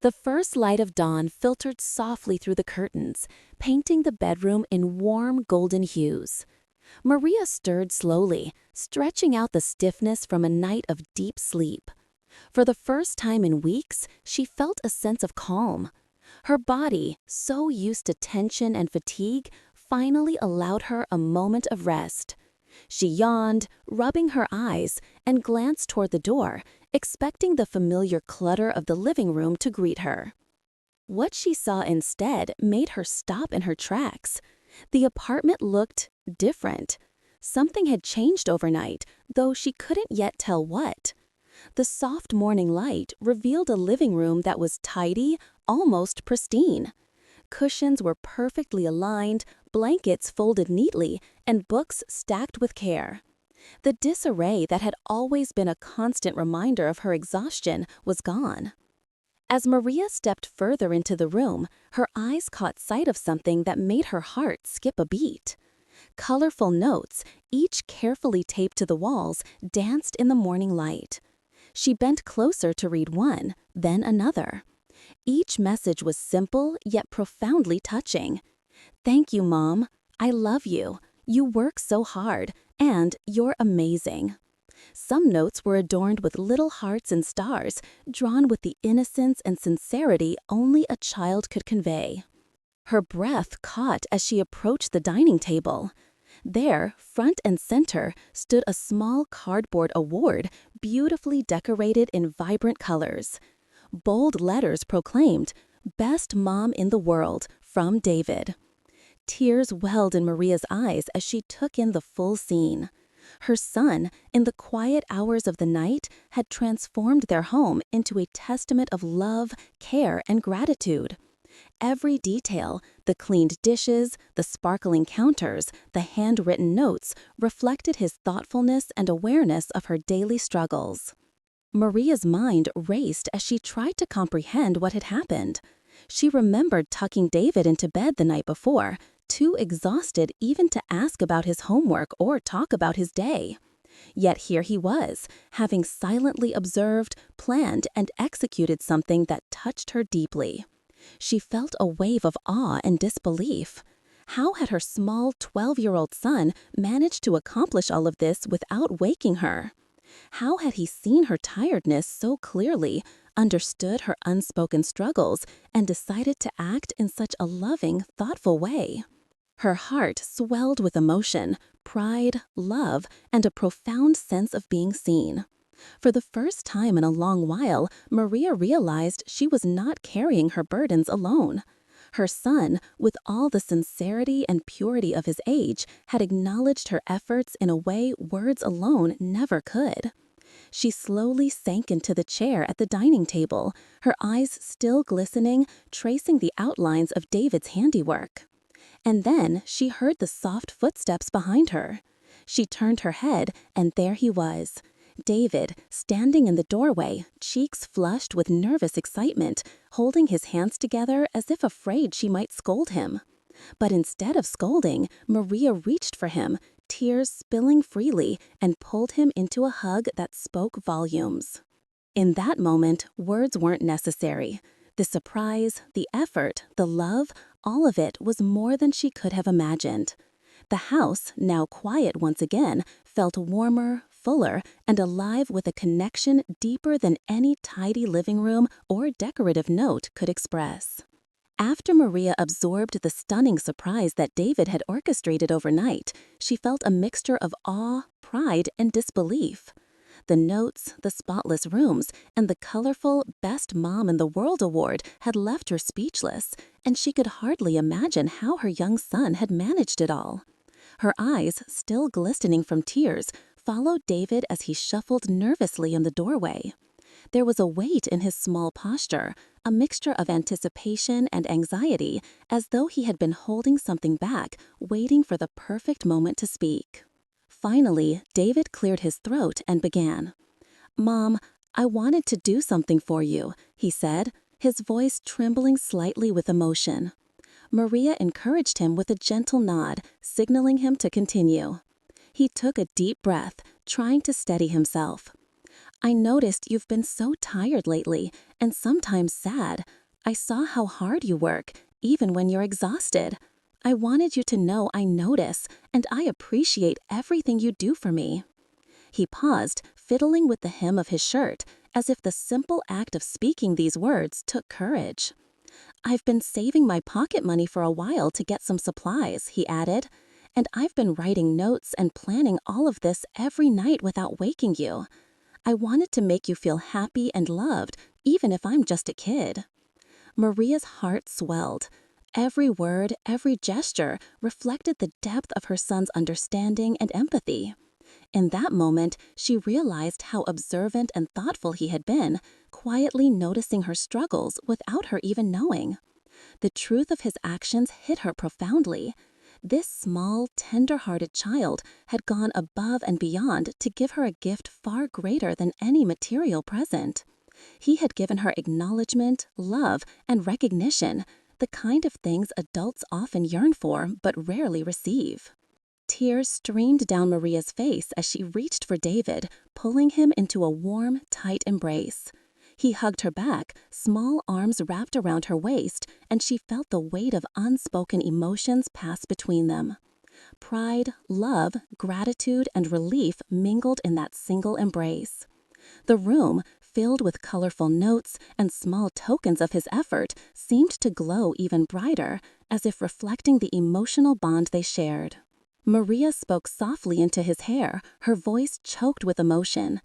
The first light of dawn filtered softly through the curtains, painting the bedroom in warm golden hues. Maria stirred slowly, stretching out the stiffness from a night of deep sleep. For the first time in weeks, she felt a sense of calm. Her body, so used to tension and fatigue, finally allowed her a moment of rest. She yawned, rubbing her eyes, and glanced toward the door, expecting the familiar clutter of the living room to greet her. What she saw instead made her stop in her tracks. The apartment looked different. Something had changed overnight, though she couldn't yet tell what. The soft morning light revealed a living room that was tidy, almost pristine. Cushions were perfectly aligned, blankets folded neatly, and books stacked with care. The disarray that had always been a constant reminder of her exhaustion was gone. As Maria stepped further into the room, her eyes caught sight of something that made her heart skip a beat. Colorful notes, each carefully taped to the walls, danced in the morning light. She bent closer to read one, then another. Each message was simple yet profoundly touching. "Thank you, Mom. I love you. You work so hard, and you're amazing." Some notes were adorned with little hearts and stars, drawn with the innocence and sincerity only a child could convey. Her breath caught as she approached the dining table. There, front and center, stood a small cardboard award beautifully decorated in vibrant colors. Bold letters proclaimed, "Best Mom in the World, from David." Tears welled in Maria's eyes as she took in the full scene. Her son, in the quiet hours of the night, had transformed their home into a testament of love, care, and gratitude. Every detail, the cleaned dishes, the sparkling counters, the handwritten notes, reflected his thoughtfulness and awareness of her daily struggles. Maria's mind raced as she tried to comprehend what had happened. She remembered tucking David into bed the night before, too exhausted even to ask about his homework or talk about his day. Yet here he was, having silently observed, planned, and executed something that touched her deeply. She felt a wave of awe and disbelief. How had her small 12-year-old son managed to accomplish all of this without waking her? How had he seen her tiredness so clearly, understood her unspoken struggles, and decided to act in such a loving, thoughtful way? Her heart swelled with emotion, pride, love, and a profound sense of being seen. For the first time in a long while, Maria realized she was not carrying her burdens alone. Her son, with all the sincerity and purity of his age, had acknowledged her efforts in a way words alone never could. She slowly sank into the chair at the dining table, her eyes still glistening, tracing the outlines of David's handiwork. And then she heard the soft footsteps behind her. She turned her head, and there he was, David, standing in the doorway, cheeks flushed with nervous excitement, holding his hands together as if afraid she might scold him. But instead of scolding, Maria reached for him, tears spilling freely, and pulled him into a hug that spoke volumes. In that moment, words weren't necessary. The surprise, the effort, the love, all of it was more than she could have imagined. The house, now quiet once again, felt warmer, fuller, and alive with a connection deeper than any tidy living room or decorative note could express. After Maria absorbed the stunning surprise that David had orchestrated overnight, she felt a mixture of awe, pride, and disbelief. The notes, the spotless rooms, and the colorful Best Mom in the World award had left her speechless, and she could hardly imagine how her young son had managed it all. Her eyes, still glistening from tears, followed David as he shuffled nervously in the doorway. There was a weight in his small posture, a mixture of anticipation and anxiety, as though he had been holding something back, waiting for the perfect moment to speak. Finally, David cleared his throat and began. "Mom, I wanted to do something for you," he said, his voice trembling slightly with emotion. Maria encouraged him with a gentle nod, signaling him to continue. He took a deep breath, trying to steady himself. I noticed you've been so tired lately, and sometimes sad. I saw how hard you work, even when you're exhausted. I wanted you to know I notice, and I appreciate everything you do for me." He paused, fiddling with the hem of his shirt, as if the simple act of speaking these words took courage. "I've been saving my pocket money for a while to get some supplies," he added, "and I've been writing notes and planning all of this every night without waking you. I wanted to make you feel happy and loved, even if I'm just a kid." Maria's heart swelled. Every word, every gesture reflected the depth of her son's understanding and empathy. In that moment, she realized how observant and thoughtful he had been, quietly noticing her struggles without her even knowing. The truth of his actions hit her profoundly. This small, tender-hearted child had gone above and beyond to give her a gift far greater than any material present. He had given her acknowledgement, love, and recognition, the kind of things adults often yearn for but rarely receive. Tears streamed down Maria's face as she reached for David, pulling him into a warm, tight embrace. He hugged her back, small arms wrapped around her waist, and she felt the weight of unspoken emotions pass between them. Pride, love, gratitude, and relief mingled in that single embrace. The room, filled with colorful notes and small tokens of his effort, seemed to glow even brighter, as if reflecting the emotional bond they shared. Maria spoke softly into his hair, her voice choked with emotion.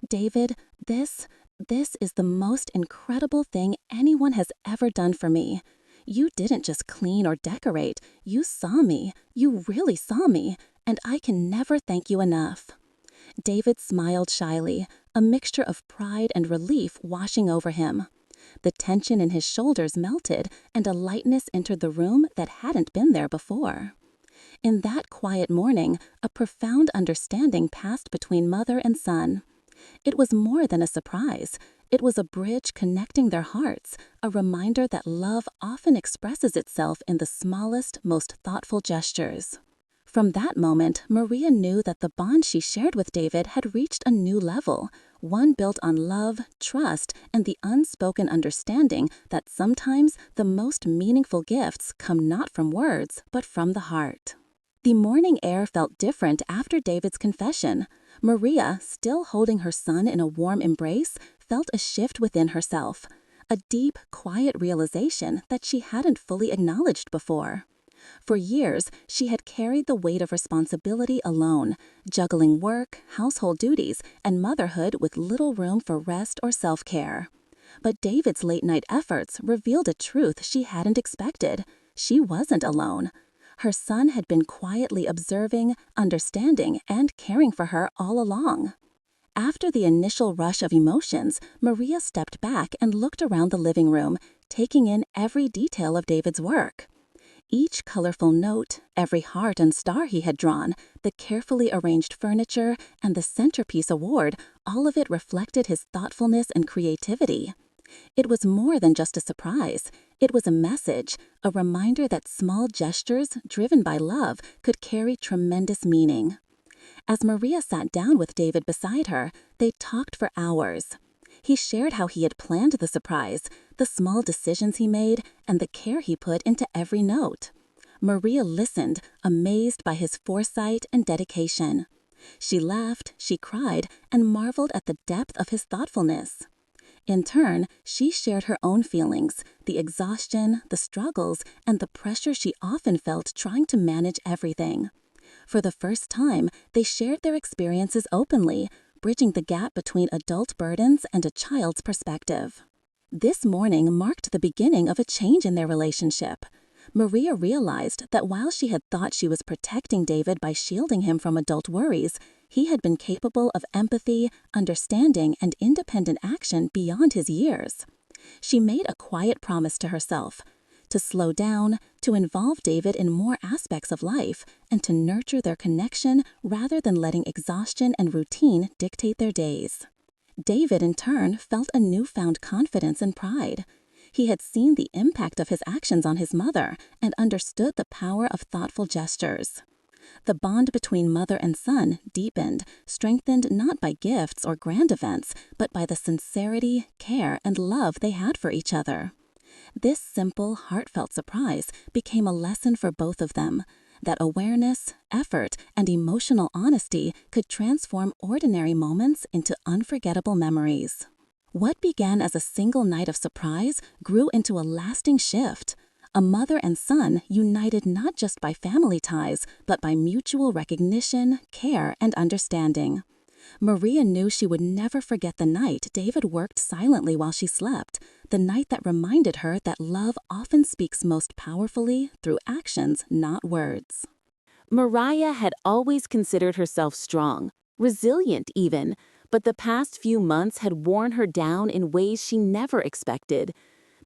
"David, this is the most incredible thing anyone has ever done for me. You didn't just clean or decorate. You saw me. You really saw me, and I can never thank you enough." David smiled shyly, a mixture of pride and relief washing over him. The tension in his shoulders melted, and a lightness entered the room that hadn't been there before. In that quiet morning, a profound understanding passed between mother and son. It was more than a surprise. It was a bridge connecting their hearts, a reminder that love often expresses itself in the smallest, most thoughtful gestures. From that moment, Maria knew that the bond she shared with David had reached a new level, one built on love, trust, and the unspoken understanding that sometimes the most meaningful gifts come not from words, but from the heart. The morning air felt different after David's confession. Maria, still holding her son in a warm embrace, felt a shift within herself, a deep, quiet realization that she hadn't fully acknowledged before. For years, she had carried the weight of responsibility alone, juggling work, household duties, and motherhood with little room for rest or self-care. But David's late-night efforts revealed a truth she hadn't expected. She wasn't alone. Her son had been quietly observing, understanding, and caring for her all along. After the initial rush of emotions, Maria stepped back and looked around the living room, taking in every detail of David's work. Each colorful note, every heart and star he had drawn, the carefully arranged furniture, and the centerpiece award, all of it reflected his thoughtfulness and creativity. It was more than just a surprise. It was a message, a reminder that small gestures, driven by love, could carry tremendous meaning. As Maria sat down with David beside her, they talked for hours. He shared how he had planned the surprise, the small decisions he made, and the care he put into every note. Maria listened, amazed by his foresight and dedication. She laughed, she cried, and marveled at the depth of his thoughtfulness. In turn, she shared her own feelings, the exhaustion, the struggles, and the pressure she often felt trying to manage everything. For the first time, they shared their experiences openly, bridging the gap between adult burdens and a child's perspective. This morning marked the beginning of a change in their relationship. Maria realized that while she had thought she was protecting David by shielding him from adult worries, he had been capable of empathy, understanding, and independent action beyond his years. She made a quiet promise to herself to slow down, to involve David in more aspects of life, and to nurture their connection rather than letting exhaustion and routine dictate their days. David, in turn, felt a newfound confidence and pride. He had seen the impact of his actions on his mother and understood the power of thoughtful gestures. The bond between mother and son deepened, strengthened not by gifts or grand events, but by the sincerity, care, and love they had for each other. This simple, heartfelt surprise became a lesson for both of them, that awareness, effort, and emotional honesty could transform ordinary moments into unforgettable memories. What began as a single night of surprise grew into a lasting shift. A mother and son united not just by family ties, but by mutual recognition, care, and understanding. Maria knew she would never forget the night David worked silently while she slept, the night that reminded her that love often speaks most powerfully through actions, not words. Mariah had always considered herself strong, resilient even, but the past few months had worn her down in ways she never expected.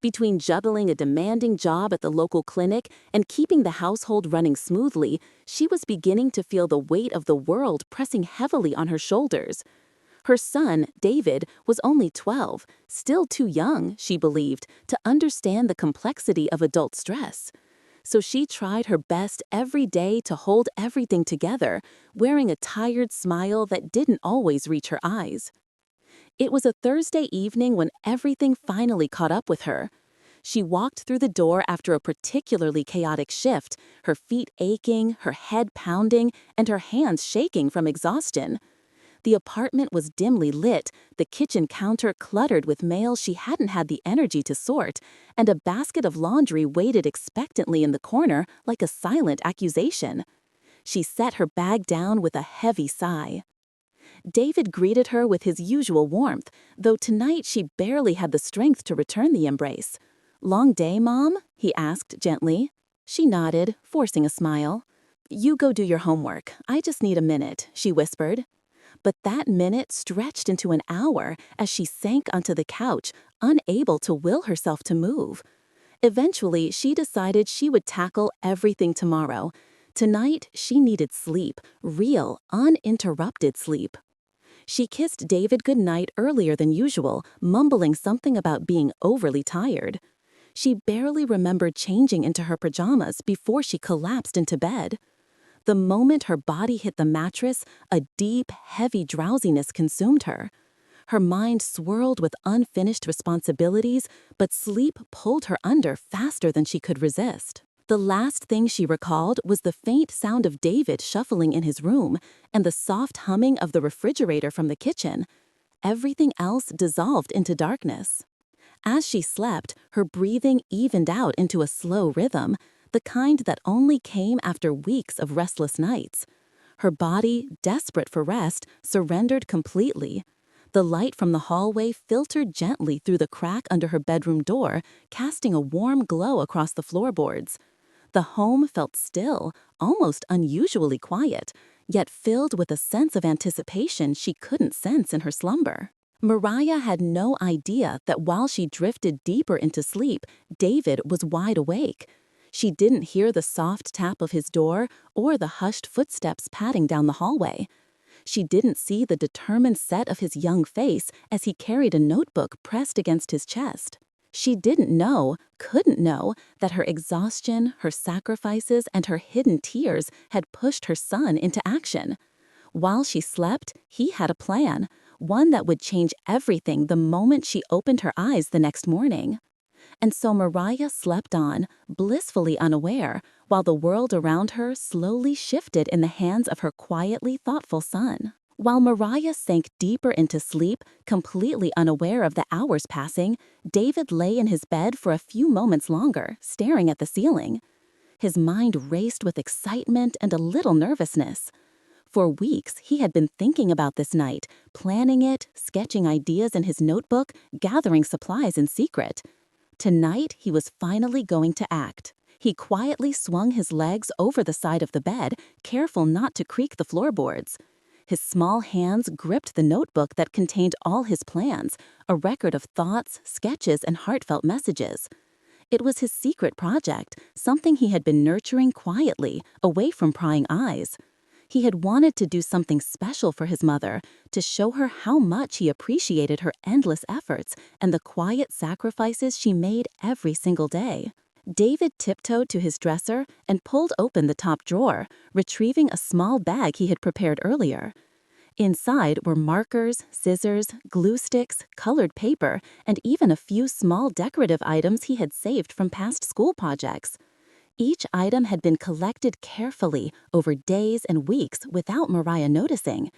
Between juggling a demanding job at the local clinic and keeping the household running smoothly, she was beginning to feel the weight of the world pressing heavily on her shoulders. Her son, David, was only 12, still too young, she believed, to understand the complexity of adult stress. So she tried her best every day to hold everything together, wearing a tired smile that didn't always reach her eyes. It was a Thursday evening when everything finally caught up with her. She walked through the door after a particularly chaotic shift, her feet aching, her head pounding, and her hands shaking from exhaustion. The apartment was dimly lit, the kitchen counter cluttered with mail she hadn't had the energy to sort, and a basket of laundry waited expectantly in the corner like a silent accusation. She set her bag down with a heavy sigh. David greeted her with his usual warmth, though tonight she barely had the strength to return the embrace. "Long day, Mom?" he asked gently. She nodded, forcing a smile. "You go do your homework. I just need a minute," she whispered. But that minute stretched into an hour as she sank onto the couch, unable to will herself to move. Eventually, she decided she would tackle everything tomorrow. Tonight, she needed sleep, real, uninterrupted sleep. She kissed David goodnight earlier than usual, mumbling something about being overly tired. She barely remembered changing into her pajamas before she collapsed into bed. The moment her body hit the mattress, a deep, heavy drowsiness consumed her. Her mind swirled with unfinished responsibilities, but sleep pulled her under faster than she could resist. The last thing she recalled was the faint sound of David shuffling in his room and the soft humming of the refrigerator from the kitchen. Everything else dissolved into darkness. As she slept, her breathing evened out into a slow rhythm, the kind that only came after weeks of restless nights. Her body, desperate for rest, surrendered completely. The light from the hallway filtered gently through the crack under her bedroom door, casting a warm glow across the floorboards. The home felt still, almost unusually quiet, yet filled with a sense of anticipation she couldn't sense in her slumber. Mariah had no idea that while she drifted deeper into sleep, David was wide awake. She didn't hear the soft tap of his door or the hushed footsteps padding down the hallway. She didn't see the determined set of his young face as he carried a notebook pressed against his chest. She didn't know, couldn't know, that her exhaustion, her sacrifices, and her hidden tears had pushed her son into action. While she slept, he had a plan, one that would change everything the moment she opened her eyes the next morning. And so Mariah slept on, blissfully unaware, while the world around her slowly shifted in the hands of her quietly thoughtful son. While Mariah sank deeper into sleep, completely unaware of the hours passing, David lay in his bed for a few moments longer, staring at the ceiling. His mind raced with excitement and a little nervousness. For weeks, he had been thinking about this night, planning it, sketching ideas in his notebook, gathering supplies in secret. Tonight, he was finally going to act. He quietly swung his legs over the side of the bed, careful not to creak the floorboards. His small hands gripped the notebook that contained all his plans, a record of thoughts, sketches, and heartfelt messages. It was his secret project, something he had been nurturing quietly, away from prying eyes. He had wanted to do something special for his mother, to show her how much he appreciated her endless efforts and the quiet sacrifices she made every single day. David tiptoed to his dresser and pulled open the top drawer, retrieving a small bag he had prepared earlier. Inside were markers, scissors, glue sticks, colored paper, and even a few small decorative items he had saved from past school projects. Each item had been collected carefully over days and weeks without Mariah noticing.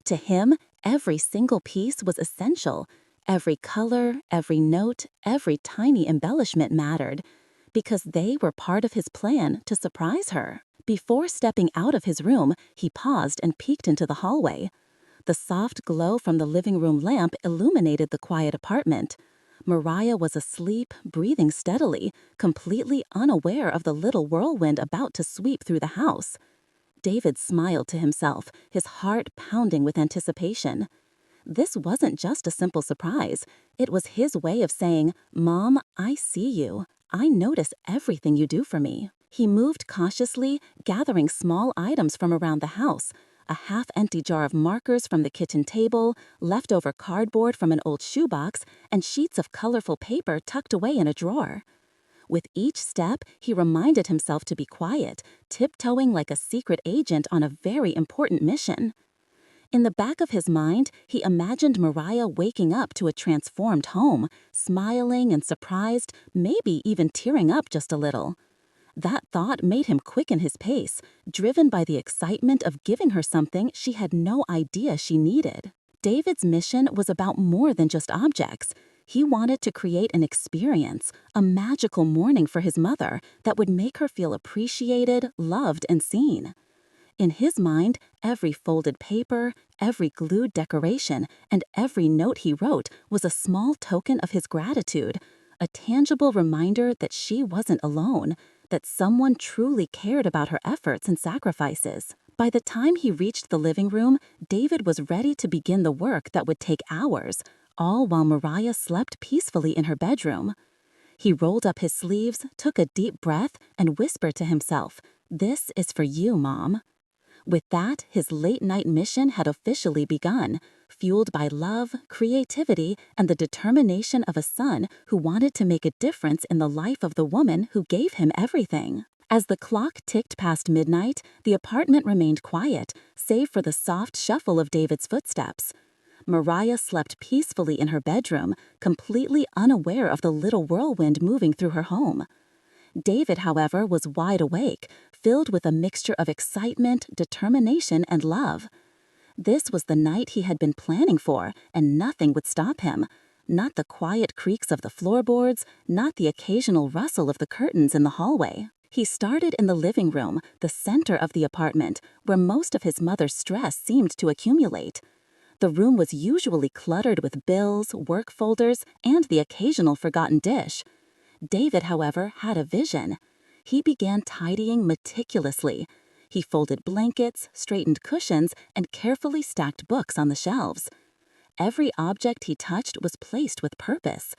To him, every single piece was essential. Every color, every note, every tiny embellishment mattered, because they were part of his plan to surprise her. Before stepping out of his room, he paused and peeked into the hallway. The soft glow from the living room lamp illuminated the quiet apartment. Mariah was asleep, breathing steadily, completely unaware of the little whirlwind about to sweep through the house. David smiled to himself, his heart pounding with anticipation. This wasn't just a simple surprise. It was his way of saying, "Mom, I see you. I notice everything you do for me." He moved cautiously, gathering small items from around the house, a half-empty jar of markers from the kitchen table, leftover cardboard from an old shoebox, and sheets of colorful paper tucked away in a drawer. With each step, he reminded himself to be quiet, tiptoeing like a secret agent on a very important mission. In the back of his mind, he imagined Mariah waking up to a transformed home, smiling and surprised, maybe even tearing up just a little. That thought made him quicken his pace, driven by the excitement of giving her something she had no idea she needed. David's mission was about more than just objects. He wanted to create an experience, a magical morning for his mother that would make her feel appreciated, loved, and seen. In his mind, every folded paper, every glued decoration, and every note he wrote was a small token of his gratitude, a tangible reminder that she wasn't alone, that someone truly cared about her efforts and sacrifices. By the time he reached the living room, David was ready to begin the work that would take hours, all while Mariah slept peacefully in her bedroom. He rolled up his sleeves, took a deep breath, and whispered to himself, "This is for you, Mom." With that, his late-night mission had officially begun, fueled by love, creativity, and the determination of a son who wanted to make a difference in the life of the woman who gave him everything. As the clock ticked past midnight, the apartment remained quiet, save for the soft shuffle of David's footsteps. Mariah slept peacefully in her bedroom, completely unaware of the little whirlwind moving through her home. David, however, was wide awake, filled with a mixture of excitement, determination, and love. This was the night he had been planning for, and nothing would stop him. Not the quiet creaks of the floorboards, not the occasional rustle of the curtains in the hallway. He started in the living room, the center of the apartment, where most of his mother's stress seemed to accumulate. The room was usually cluttered with bills, work folders, and the occasional forgotten dish. David, however, had a vision. He began tidying meticulously. He folded blankets, straightened cushions, and carefully stacked books on the shelves. Every object he touched was placed with purpose.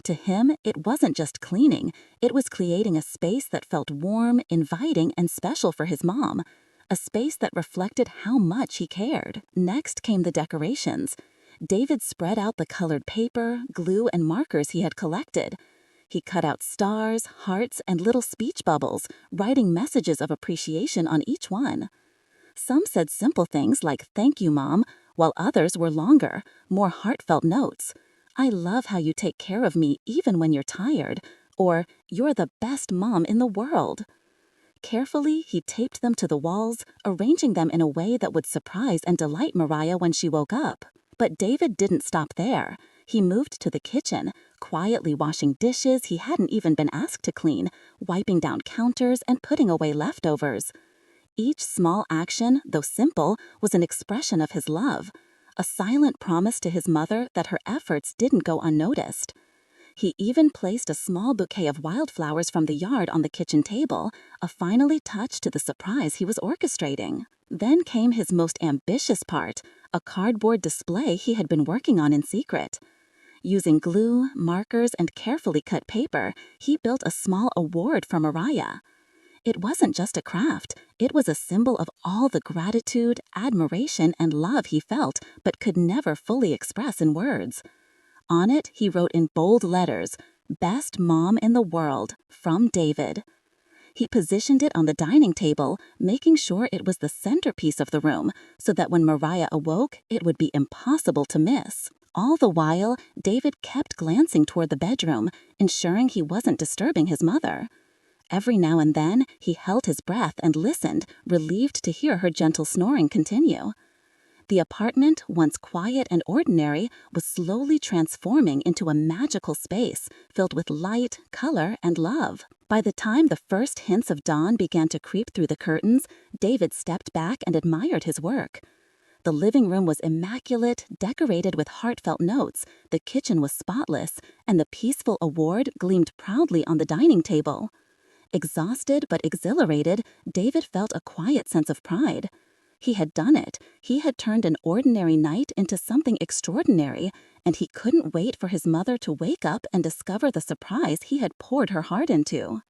To him, it wasn't just cleaning. It was creating a space that felt warm, inviting, and special for his mom. A space that reflected how much he cared. Next came the decorations. David spread out the colored paper, glue, and markers he had collected. He cut out stars, hearts, and little speech bubbles, writing messages of appreciation on each one. Some said simple things like, "Thank you, Mom," while others were longer, more heartfelt notes. "I love how you take care of me even when you're tired," or "You're the best mom in the world." Carefully, he taped them to the walls, arranging them in a way that would surprise and delight Mariah when she woke up. But David didn't stop there. He moved to the kitchen, quietly washing dishes he hadn't even been asked to clean, wiping down counters, and putting away leftovers. Each small action, though simple, was an expression of his love, a silent promise to his mother that her efforts didn't go unnoticed. He even placed a small bouquet of wildflowers from the yard on the kitchen table, a finally touch to the surprise he was orchestrating. Then came his most ambitious part, a cardboard display he had been working on in secret. Using glue, markers, and carefully cut paper, he built a small award for Mariah. It wasn't just a craft, it was a symbol of all the gratitude, admiration, and love he felt but could never fully express in words. On it, he wrote in bold letters, "Best Mom in the World" from David. He positioned it on the dining table, making sure it was the centerpiece of the room so that when Mariah awoke, it would be impossible to miss. All the while, David kept glancing toward the bedroom, ensuring he wasn't disturbing his mother. Every now and then, he held his breath and listened, relieved to hear her gentle snoring continue. The apartment, once quiet and ordinary, was slowly transforming into a magical space filled with light, color, and love. By the time the first hints of dawn began to creep through the curtains, David stepped back and admired his work. The living room was immaculate, decorated with heartfelt notes, the kitchen was spotless, and the peaceful award gleamed proudly on the dining table. Exhausted but exhilarated, David felt a quiet sense of pride. He had done it. He had turned an ordinary night into something extraordinary, and he couldn't wait for his mother to wake up and discover the surprise he had poured her heart into.